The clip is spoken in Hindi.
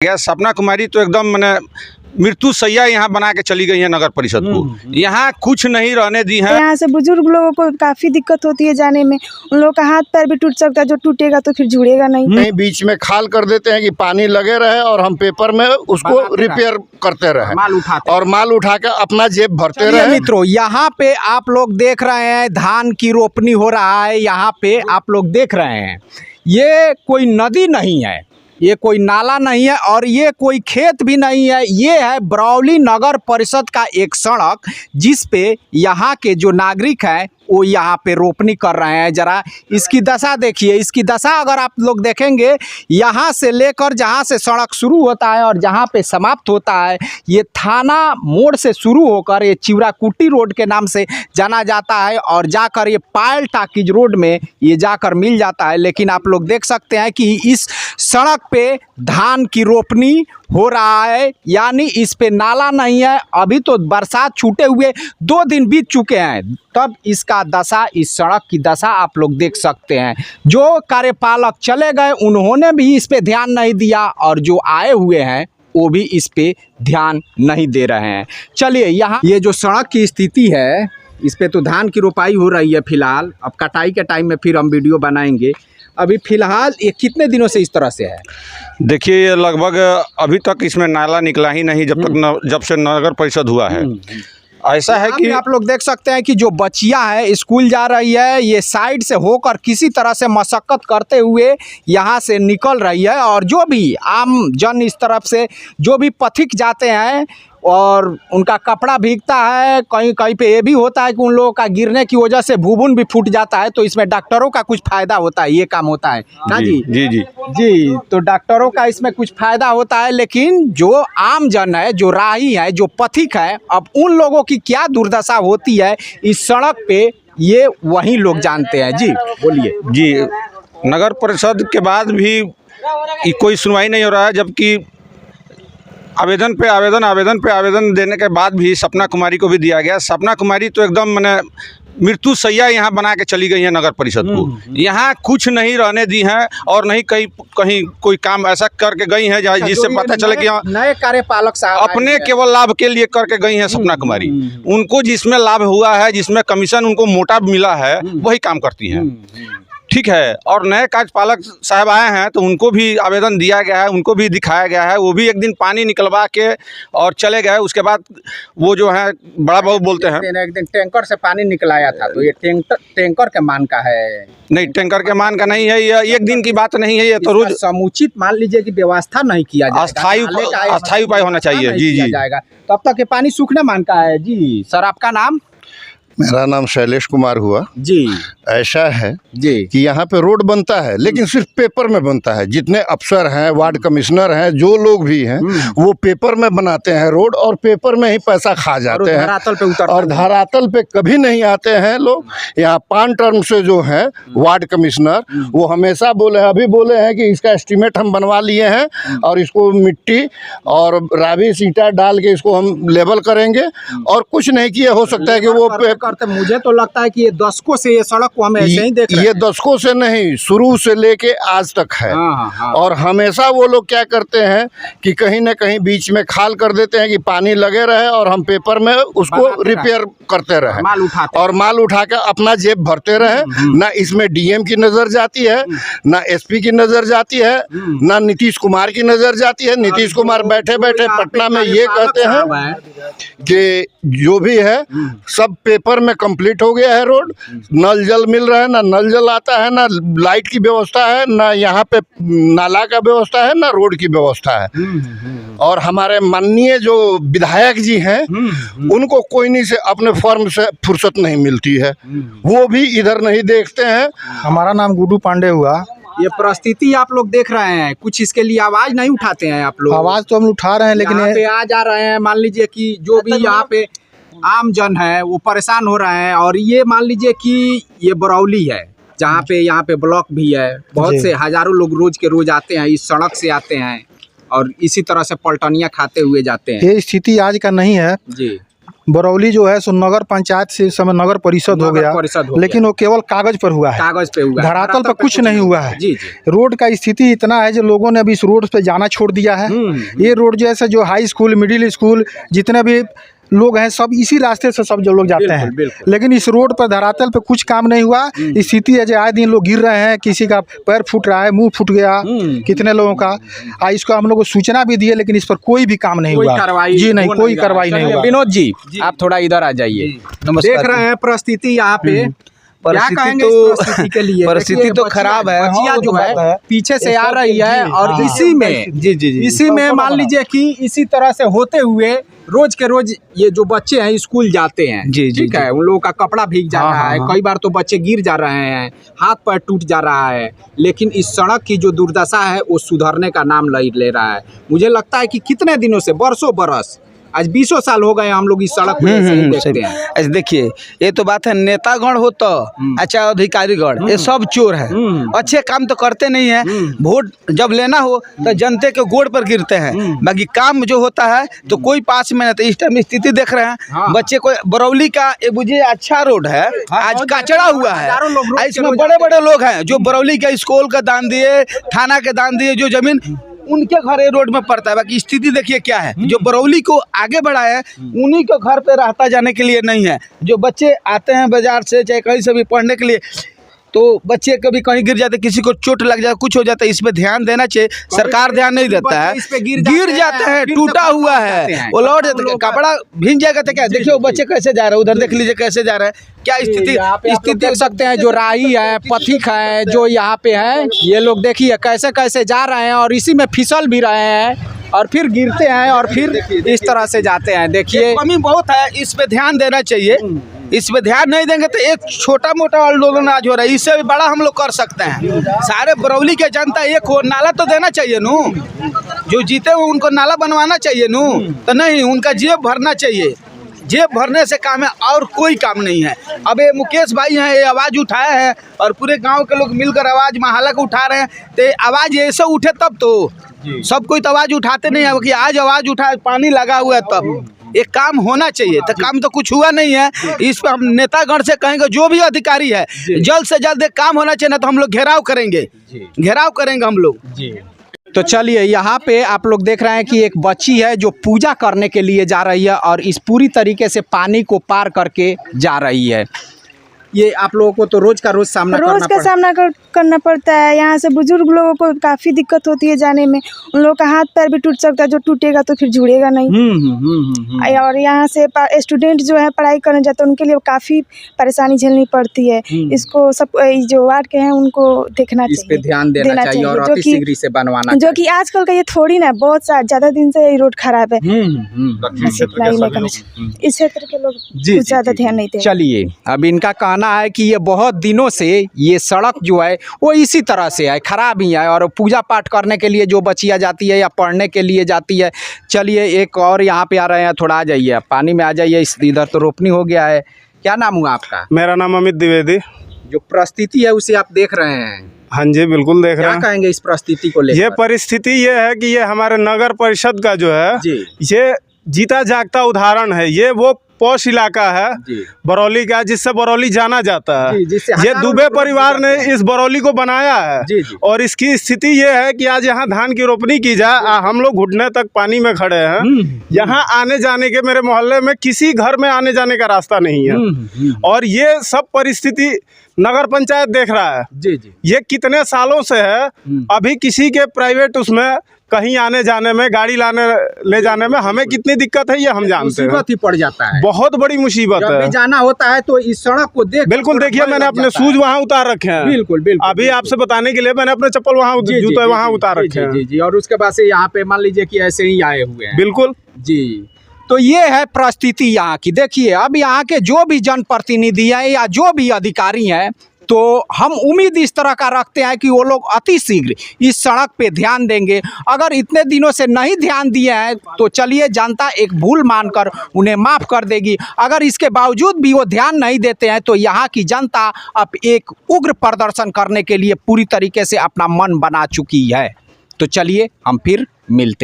गया। सपना कुमारी तो एकदम मैंने मृत्यु सैया यहाँ बना के चली गई है नगर परिषद को। यहाँ कुछ नहीं रहने दी है। यहाँ से बुजुर्ग लोगों को काफी दिक्कत होती है जाने में। उन लोगों का हाथ पैर भी टूट सकता है, जो टूटेगा तो फिर जुड़ेगा नहीं। कहीं बीच में खाल कर देते हैं कि पानी लगे रहे और हम पेपर में उसको रिपेयर करते रहे, माल उठा के अपना जेब भरते रहे। मित्रों, यहाँ पे आप लोग देख रहे हैं धान की रोपनी हो रहा है। यहाँ पे आप लोग देख रहे हैं, ये कोई नदी नहीं है, ये कोई नाला नहीं है और ये कोई खेत भी नहीं है। ये है बरौली नगर परिषद का एक सड़क, जिस पे यहाँ के जो नागरिक हैं वो यहाँ पे रोपनी कर रहे हैं। जरा इसकी दशा देखिए, इसकी दशा अगर आप लोग देखेंगे, यहाँ से लेकर जहाँ से सड़क शुरू होता है और जहाँ पे समाप्त होता है, ये थाना मोड़ से शुरू होकर ये चिवराकुटी रोड के नाम से जाना जाता है और जाकर ये पायल टाकीज रोड में ये जाकर मिल जाता है। लेकिन आप लोग देख सकते हैं कि इस सड़क पे धान की रोपनी हो रहा है, यानी इस पे नाला नहीं है। अभी तो बरसात छूटे हुए 2 दिन बीत चुके हैं, तब इसका दशा, इस सड़क की दशा आप लोग देख सकते हैं। जो कार्यपालक चले गए उन्होंने भी इस पे ध्यान नहीं दिया और जो आए हुए हैं वो भी इस पे ध्यान नहीं दे रहे हैं। चलिए, यहाँ ये जो सड़क की स्थिति है, इस पे तो धान की रोपाई हो रही है फिलहाल। अब कटाई के टाइम में फिर हम वीडियो बनाएंगे। अभी फिलहाल ये कितने दिनों से इस तरह से है? देखिए, ये लगभग अभी तक इसमें नाला निकला ही नहीं जब से नगर परिषद हुआ है। ऐसा है कि आप लोग देख सकते हैं कि जो बच्चियां हैं स्कूल जा रही है, ये साइड से होकर किसी तरह से मशक्कत करते हुए यहाँ से निकल रही है। और जो भी आम जन इस तरफ से जो भी पथिक जाते हैं और उनका कपड़ा भीगता है, कहीं कहीं पे ये भी होता है कि उन लोगों का गिरने की वजह से भूबुन भी फूट जाता है, तो इसमें डॉक्टरों का कुछ फ़ायदा होता है, ये काम होता है ना जी? जी जी जी, तो डॉक्टरों का इसमें कुछ फ़ायदा होता है। लेकिन जो आम जन है, जो राही है, जो पथिक है, अब उन लोगों की क्या दुर्दशा होती है इस सड़क पे, ये वही लोग जानते हैं। जी बोलिए। जी, नगर परिषद के बाद भी कोई सुनवाई नहीं हो रहा है, जबकि आवेदन पे आवेदन देने के बाद भी सपना कुमारी को भी दिया गया। सपना कुमारी तो एकदम मैंने मृत्यु सैया यहाँ बना के चली गई है नगर परिषद को। यहाँ कुछ नहीं रहने दी है और नहीं कहीं कोई काम ऐसा करके गई है जिससे पता चले कि नए कार्यपालक साहब अपने केवल लाभ के लिए करके गई हैं सपना कुमारी। उनको जिसमें लाभ हुआ है, जिसमें कमीशन उनको मोटा मिला है, वही काम करती हैं। ठीक है, और नए कार्यपालक साहब आए हैं तो उनको भी आवेदन दिया गया है, उनको भी दिखाया गया है। वो भी एक दिन पानी निकलवा के और चले गए। उसके बाद वो जो है बड़ा बहू बोलते हैं, एक दिन टैंकर से पानी निकलाया था, तो ये टैंकर के मान का है? नहीं, टैंकर के मान का नहीं है, ये एक दिन की बात नहीं है। ये तो रोज समुचित मान लीजिए कि व्यवस्था नहीं किया जाएगा, अस्थायी उपाय होना चाहिए। जी जी जाएगा, तो अब तक ये पानी सूखने मान का है। जी सर, आपका नाम? मेरा नाम शैलेश कुमार हुआ जी। ऐसा है जी कि यहाँ पे रोड बनता है, लेकिन सिर्फ पेपर में बनता है। जितने अफसर हैं, वार्ड कमिश्नर हैं, जो लोग भी हैं, वो पेपर में बनाते हैं रोड और पेपर में ही पैसा खा जाते हैं और धरातल पे कभी नहीं आते हैं लोग। यहाँ 5 टर्म से जो है वार्ड कमिश्नर, वो हमेशा बोले, अभी बोले हैं कि इसका एस्टीमेट हम बनवा लिए हैं और इसको मिट्टी और रावी सीटा डाल के इसको हम लेवल करेंगे, और कुछ नहीं किया। हो सकता है कि वो करते, मुझे तो लगता है कि ये दशकों से ये सड़क को हमें ऐसे ही देख रहे हैं। ये दशकों से नहीं, शुरू से लेके आज तक है। और हमेशा वो लोग क्या करते हैं कि कहीं ना कहीं बीच में खाल कर देते हैं कि पानी लगे रहे और हम पेपर में उसको रिपेयर करते रहे, माल उठा के अपना जेब भरते रहे। ना इसमें डीएम की नजर जाती है, ना एसपी की नजर जाती है, ना नीतीश कुमार की नजर जाती है। नीतीश कुमार बैठे बैठे पटना में ये कहते हैं कि जो भी है सब पेपर में कंप्लीट हो गया है रोड, नल जल मिल रहा है, ना नल जल आता है, ना लाइट की व्यवस्था है, ना यहाँ पे नाला का व्यवस्था है, ना रोड की व्यवस्था है। और हमारे माननीय जो विधायक जी हैं, उनको कोई नहीं से अपने फर्म से फुर्सत नहीं मिलती है, वो भी इधर नहीं देखते हैं। हमारा नाम गुड्डू पांडे हुआ। ये परिस्थिति आप लोग देख रहे हैं, कुछ इसके लिए आवाज नहीं उठाते हैं आप लोग? आवाज तो हम उठा रहे हैं, लेकिन यहाँ पे आ जा रहे हैं। मान लीजिए कि जो भी यहाँ पे आम जन है वो परेशान हो रहे हैं। और ये मान लीजिए कि ये बरौली है, जहाँ पे यहाँ पे ब्लॉक भी है, बहुत से हजारों लोग रोज के रोज आते हैं, इस सड़क से आते हैं और इसी तरह से पलटनियाँ खाते हुए जाते हैं। ये स्थिति आज का नहीं है जी। बरौली जो है सो नगर पंचायत से इस समय नगर परिषद हो गया, लेकिन वो केवल कागज पर हुआ है, कागज पे हुआ है, धरातल पर कुछ नहीं हुआ है। जी। रोड का स्थिति इतना है जो लोगों ने अभी इस रोड पे जाना छोड़ दिया है। ये रोड जैसे जो हाई स्कूल, मिडिल स्कूल, जितने भी लोग हैं सब इसी रास्ते से सब जो लोग जाते हैं, लेकिन इस रोड पर धरातल पे कुछ काम नहीं हुआ। स्थिति है जो आए दिन लोग गिर रहे हैं, किसी का पैर फूट रहा है, मुंह फूट गया कितने लोगों का। इसको हम लोग को सूचना भी दी है, लेकिन इस पर कोई भी काम नहीं हुआ। जी नहीं, कोई कार्रवाई नहीं हुआ। विनोद जी, आप थोड़ा इधर आ जाइए। देख रहे हैं परिस्थिति यहाँ पे, परिस्थिति तो खराब है। बच्चियाँ जो है पीछे से आ रही है और इसी में मान लीजिए कि इसी तरह से होते हुए रोज के रोज ये जो बच्चे हैं स्कूल जाते हैं, ठीक है, उन लोगों का कपड़ा भीग जा रहा है, कई बार तो बच्चे गिर जा रहे हैं, हाथ पैर टूट जा रहा है, लेकिन इस सड़क की जो दुर्दशा है वो सुधरने का नाम नहीं ले रहा है। मुझे लगता है कि कितने दिनों से, बरसों बरस, आज 20 साल हो गए हम लोग इस सड़क पे ऐसे ही देखते हैं। ऐसे देखिए, ये तो बात है, नेतागण हो तो अच्छा, अधिकारीगण ये सब चोर है, अच्छे काम तो करते नहीं है। वोट जब लेना हो तो जनते के गोड़ पर गिरते हैं, बाकी काम जो होता है तो कोई पास में नहीं। इस टाइम स्थिति देख रहे हैं, बच्चे को बरौली का ये बुझिए अच्छा रोड है, आज कचड़ा हुआ है। इसमें बड़े बड़े लोग हैं जो बरौली का स्कूल का दान दिए, थाना के दान दिए, जो जमीन उनके घर ये रोड में पड़ता है। बाकी स्थिति देखिए क्या है, जो बरौली को आगे बढ़ाया है उन्हीं के घर पे रास्ता जाने के लिए नहीं है। जो बच्चे आते हैं बाजार से चाहे कहीं से भी पढ़ने के लिए, तो बच्चे कभी कहीं गिर जाते, किसी को चोट लग जाए, कुछ हो जाता है, इस पे ध्यान देना चाहिए। सरकार ध्यान नहीं देता है, गिर जाते हैं, टूटा हुआ है, वो लौट जाते हैं, कपड़ा भीग जाएगा तो क्या। देखिए वो बच्चे कैसे जा रहे हैं, उधर देख लीजिए कैसे जा रहे हैं, क्या स्थिति देख सकते हैं। जो राही है, पथिक है, जो यहाँ पे है, ये लोग देखिए कैसे कैसे जा रहे हैं और इसी में फिसल भी रहे हैं और फिर गिरते हैं और फिर इस तरह से जाते हैं। देखिए कमी बहुत है, इस पे ध्यान देना चाहिए। इस पे ध्यान नहीं देंगे तो एक छोटा मोटा आंदोलन आज हो रहा है, इससे भी बड़ा हम लोग कर सकते हैं। सारे बरौली के जनता एक हो, नाला तो देना चाहिए नू, जो जीते हुए उनको नाला बनवाना चाहिए नू, तो नहीं, उनका जेब भरना चाहिए। जेब भरने से काम है और कोई काम नहीं है। अब ये मुकेश भाई हैं, ये आवाज़ उठाया है और पूरे गांव के लोग मिलकर आवाज़ महालक उठा रहे हैं, तो आवाज़ ऐसे उठे तब तो सब कोई तो आवाज़ उठाते नहीं है कि आज आवाज़ उठा, पानी लगा हुआ है, तब एक काम होना चाहिए। तो काम तो कुछ हुआ नहीं है। इस पर हम नेतागण से कहेंगे, जो भी अधिकारी है जल्द से जल्द एक काम होना चाहिए, ना तो हम लोग घेराव करेंगे हम लोग। तो चलिए, यहाँ पे आप लोग देख रहे हैं कि एक बच्ची है जो पूजा करने के लिए जा रही है और इस पूरी तरीके से पानी को पार करके जा रही है। ये आप लोगों को तो रोज का रोज सामना करना पड़ता है। यहाँ से बुजुर्ग लोगों को काफ़ी दिक्कत होती है जाने में, उन लोगों का हाथ पैर भी टूट सकता है, जो टूटेगा तो फिर जुड़ेगा नहीं। और यहाँ से स्टूडेंट जो है पढ़ाई करने जाते हैं, उनके लिए काफ़ी परेशानी झेलनी पड़ती है। इसको सब जो वार्ड के हैं उनको देखना चाहिए, इस पे ध्यान देना चाहिए और अति शीघ्र से बनवाना, जो कि आजकल का ये थोड़ी ना, बहुत ज़्यादा दिन से ये रोड खराब है। इस क्षेत्र के लोग कुछ ज़्यादा ध्यान नहीं देते। चलिए, अब इनका कहना है कि ये बहुत दिनों से ये सड़क जो है वो इसी तरह से है, खराब ही है, और पूजा पाठ करने के लिए जो बच्चियाँ जाती है या पढ़ने के लिए जाती है। चलिए, एक और यहाँ पे आ रहे हैं, थोड़ा आ जाइए, पानी में आ जाइए, इधर तो रोपनी हो गया है। क्या नाम हुआ आपका? मेरा नाम अमित द्विवेदी। जो परिस्थिति है उसे आप देख रहे हैं? हाँ जी, बिल्कुल देख रहे हैं। क्या कहेंगे इस परिस्थिति को लेकर? ये परिस्थिति ये है कि ये हमारे नगर परिषद का जो है, ये जीता जागता उदाहरण है। ये वो पॉश इलाका है बरौली का, जिससे बरौली जाना जाता है। ये दुबे परिवार ने इस बरौली को बनाया है। और इसकी स्थिति ये है कि आज यहाँ धान की रोपनी की जाए, हम लोग घुटने तक पानी में खड़े हैं। यहाँ आने जाने के, मेरे मोहल्ले में किसी घर में आने जाने का रास्ता नहीं है। और ये सब परिस्थिति नगर पंचायत देख रहा है। ये कितने सालों से है। अभी किसी के प्राइवेट उसमें कहीं आने जाने में, गाड़ी लाने ले जाने में हमें कितनी दिक्कत है ये हम जानते हैं। मुसीबत ही पड़ जाता है, बहुत बड़ी मुसीबत है। जब भी जाना होता है तो इस सड़क को देख, बिल्कुल देखिए, मैंने अपने शूज वहाँ उतार रखे हैं। बिल्कुल बिल्कुल, अभी आपसे बताने के लिए मैंने अपने चप्पल वहाँ, जूते वहाँ उतार रखे हैं। जी, और उसके बाद से यहाँ पे मान लीजिए कि ऐसे ही आए हुए हैं। बिल्कुल जी। तो ये है परिस्थिति यहाँ की। देखिए, अब यहाँ के जो भी जनप्रतिनिधि हैं या जो भी अधिकारी हैं, तो हम उम्मीद इस तरह का रखते हैं कि वो लोग अति शीघ्र इस सड़क पे ध्यान देंगे। अगर इतने दिनों से नहीं ध्यान दिए हैं तो चलिए, जनता एक भूल मानकर उन्हें माफ़ कर देगी। अगर इसके बावजूद भी वो ध्यान नहीं देते हैं तो यहाँ की जनता अब एक उग्र प्रदर्शन करने के लिए पूरी तरीके से अपना मन बना चुकी है। तो चलिए, हम फिर मिलते हैं।